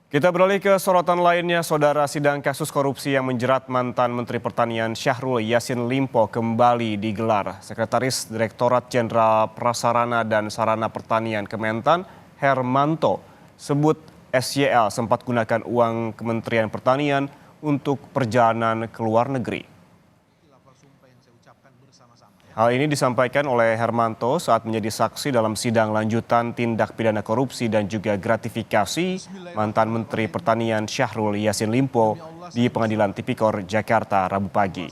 Kita beralih ke sorotan lainnya, saudara. Sidang kasus korupsi yang menjerat mantan Menteri Pertanian Syahrul Yassin Limpo kembali digelar. Sekretaris Direktorat Jenderal Prasarana dan Sarana Pertanian Kementan, Hermanto, sebut SYL sempat gunakan uang Kementerian Pertanian untuk perjalanan ke luar negeri. Hal ini disampaikan oleh Hermanto saat menjadi saksi dalam sidang lanjutan tindak pidana korupsi dan juga gratifikasi mantan Menteri Pertanian Syahrul Yassin Limpo di Pengadilan Tipikor Jakarta Rabu pagi.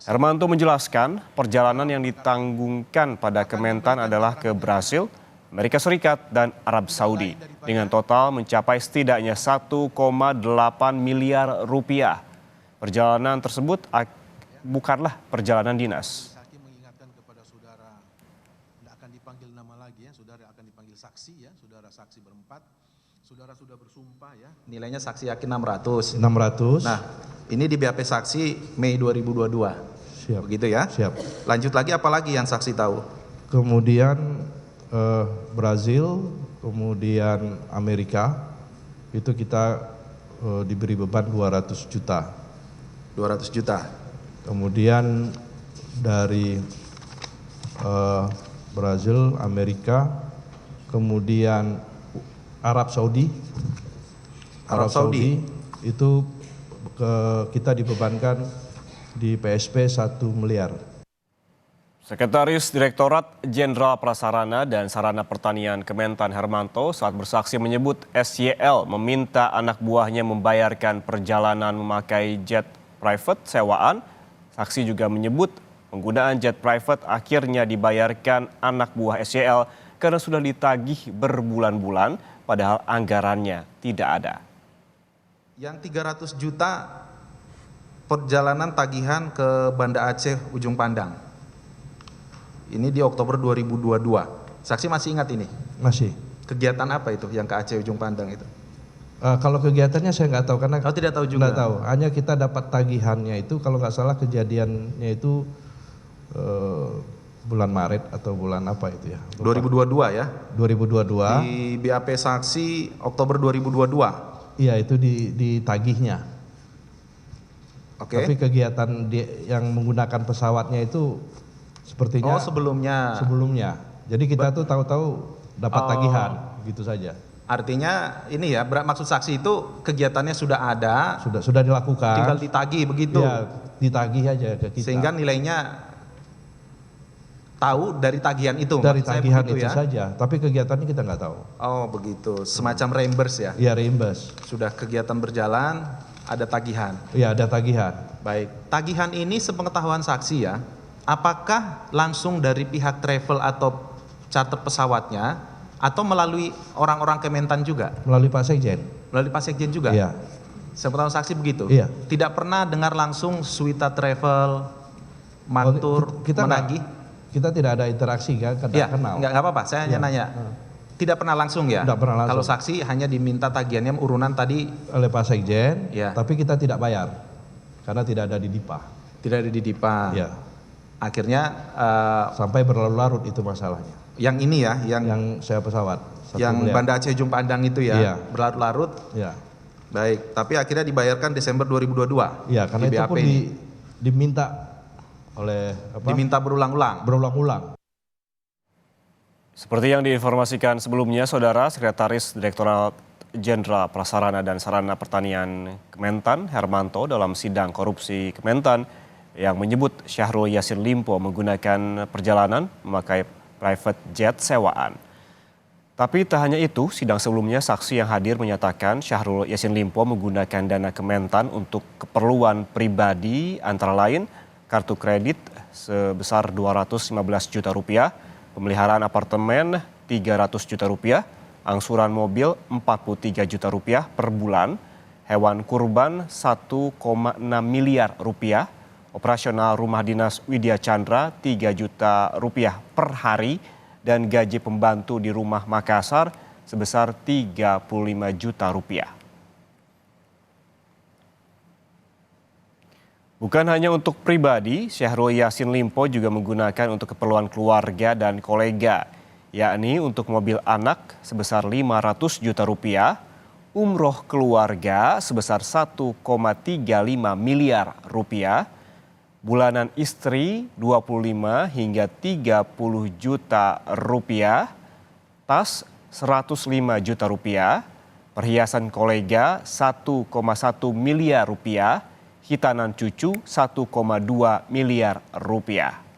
Hermanto menjelaskan perjalanan yang ditanggungkan pada Kementan adalah ke Brasil, Amerika Serikat, dan Arab Saudi dengan total mencapai setidaknya 1,8 miliar rupiah. Perjalanan tersebut bukanlah perjalanan dinas. Dipanggil nama lagi ya, saudara akan dipanggil saksi ya, saudara saksi berempat, saudara sudah bersumpah ya. Nilainya saksi yakin 600. Nah, ini di BAP saksi Mei 2022. Siap. Begitu ya? Siap. Lanjut lagi, apa lagi yang saksi tahu? Kemudian Brazil, kemudian Amerika, itu kita diberi beban 200 juta. 200 juta. Kemudian dari Brazil, Amerika, kemudian Arab Saudi. Arab Saudi itu kita dibebankan di PSP 1 miliar. Sekretaris Direktorat Jenderal Prasarana dan Sarana Pertanian Kementan Hermanto saat bersaksi menyebut SYL meminta anak buahnya membayarkan perjalanan memakai jet private sewaan. Saksi juga menyebut penggunaan jet private akhirnya dibayarkan anak buah SYL karena sudah ditagih berbulan-bulan padahal anggarannya tidak ada. Yang 300 juta perjalanan tagihan ke Banda Aceh Ujung Pandang. Ini di Oktober 2022. Saksi masih ingat ini? Masih. Kegiatan apa itu yang ke Aceh Ujung Pandang itu? Kalau kegiatannya saya nggak tahu karena tidak tahu juga. Nggak tahu. Hanya kita dapat tagihannya itu kalau nggak salah kejadiannya itu bulan Maret atau bulan apa itu ya? 2022 ya? 2022. Di BAP saksi Oktober 2022. Iya, itu ditagihnya. Oke. Tapi kegiatan yang menggunakan pesawatnya itu sepertinya sebelumnya. Jadi kita tuh tahu-tahu dapat tagihan gitu saja. Artinya ini ya, maksud saksi itu kegiatannya sudah ada, sudah dilakukan. Tinggal ditagih begitu. Iya, ditagih aja ke kita. Sehingga nilainya tahu dari tagihan itu. Dari tagihan itu ya? saja, tapi kegiatannya kita nggak tahu. Oh begitu, semacam reimburse ya? Iya, reimburse. Sudah kegiatan berjalan, ada tagihan? Iya, ada tagihan. Baik, tagihan ini sepengetahuan saksi ya, apakah langsung dari pihak travel atau charter pesawatnya, atau melalui orang-orang Kementan juga? Melalui Pak Sekjen. Melalui Pak Sekjen juga? Iya. Sepengetahuan saksi begitu? Iya. Tidak pernah dengar langsung Suwita Travel, Matur, kita menagih? Kita tidak ada interaksi kan, Ya, kenal. Enggak apa-apa, saya hanya nanya. Tidak pernah langsung ya? Tidak pernah langsung. Kalau saksi hanya diminta tagihannya urunan tadi oleh Pak Sekjen, ya. Tapi kita tidak bayar karena tidak ada di DIPA. Tidak ada di DIPA. Ya. Akhirnya sampai berlarut-larut itu masalahnya. Yang ini ya, yang sewa pesawat. Yang Banda Aceh Ujung Pandang itu ya, iya. Berlarut-larut. Ya. Baik, tapi akhirnya dibayarkan Desember 2022. Iya, karena itu pun diminta oleh diminta berulang-ulang. Seperti yang diinformasikan sebelumnya, saudara, Sekretaris Direktorat Jenderal Prasarana dan Sarana Pertanian Kementan Hermanto dalam sidang korupsi Kementan yang menyebut Syahrul Yassin Limpo menggunakan perjalanan memakai private jet sewaan. Tapi tak hanya itu, sidang sebelumnya saksi yang hadir menyatakan Syahrul Yassin Limpo menggunakan dana Kementan untuk keperluan pribadi antara lain kartu kredit sebesar 215 juta rupiah, pemeliharaan apartemen 300 juta rupiah, angsuran mobil 43 juta rupiah per bulan, hewan kurban 1,6 miliar rupiah, operasional rumah dinas Widya Chandra 3 juta rupiah per hari, dan gaji pembantu di rumah Makassar sebesar 35 juta rupiah. Bukan hanya untuk pribadi, Syahrul Yassin Limpo juga menggunakan untuk keperluan keluarga dan kolega, yakni untuk mobil anak sebesar 500 juta rupiah, umroh keluarga sebesar 1,35 miliar rupiah, bulanan istri 25 hingga 30 juta rupiah, tas 105 juta rupiah, perhiasan kolega 1,1 miliar rupiah, hitanan cucu 1,2 miliar rupiah.